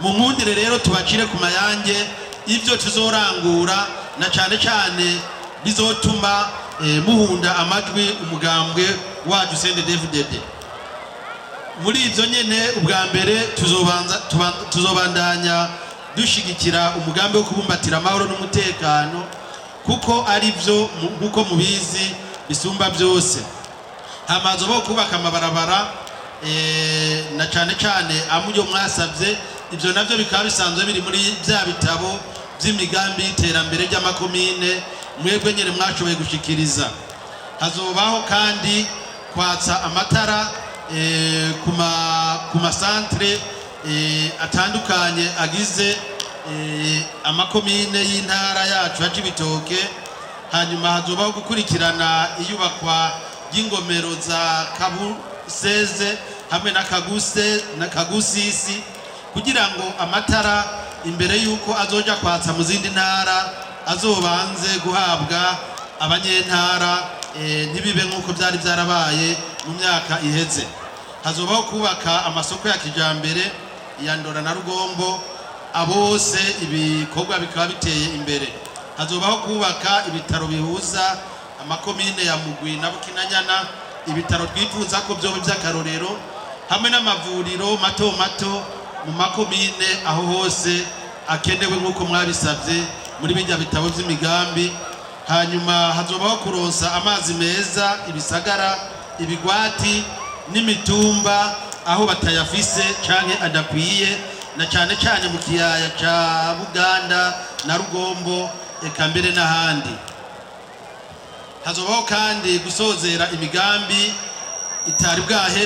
mu nkundire rero tubacire ku mayange ivyo tuzorangura na cane cane bizotuma muhunda amajwi umugambwe wacu CNDD-FDD. Muri ivyo nyene ubwa mbere tuzobandanya dushigikira umugambi wo kubumbatira amahoro n'umutekano kuko ari byo nkuko mubizi bisumba byose. Hamaze bo kubaka amabarabara na cane cane amuryo mwasavye, ivyo navyo bikaba bisanzwe biri muri bya bitabo by'imigambi y'iterambere ry'amakomine mwebwe nyene mwashoboye gushikiriza. Hazobaho kandi kwatsa amatara ku masantre atandukanye agize amakomine y'intara yacu ya Cibitoke. Hanyuma hazobaho gukurikirana iyubakwa y'ingomero za Kabuseze hamwe na Kagusisi kugira ngo amatara imbere yuko azoja kwatsa mu zindi ntara azobanze guhabwa abanyentara, ntibibe nk'uko byari byarabaye mu myaka iheze. Hazobaho kubaka amasoko ya kijambere ya Ndora na Rugombo, abose ibikorwa bikaba biteye imbere. Hazobaho kubaka ibitaro bihuza amakomine ya Mugwi na Bukinanyana, ibitaro twifuza ko byo by'akarorero, hamwe n'amavuriro mato mato mu makomine aho hose akenewe nk'uko mwabisabye muri bijya bitabo by'imigambi. Hanyuma hazobaho kuronsa amazi meza ibisagara, ibigwati n'imitumba aho batayafise canke adakwiye, na cane cane mu kiyaya ca Buganda na Rugombo eka mbere n'ahandi. Hazobaho kandi gusozera imigambi itari bwahe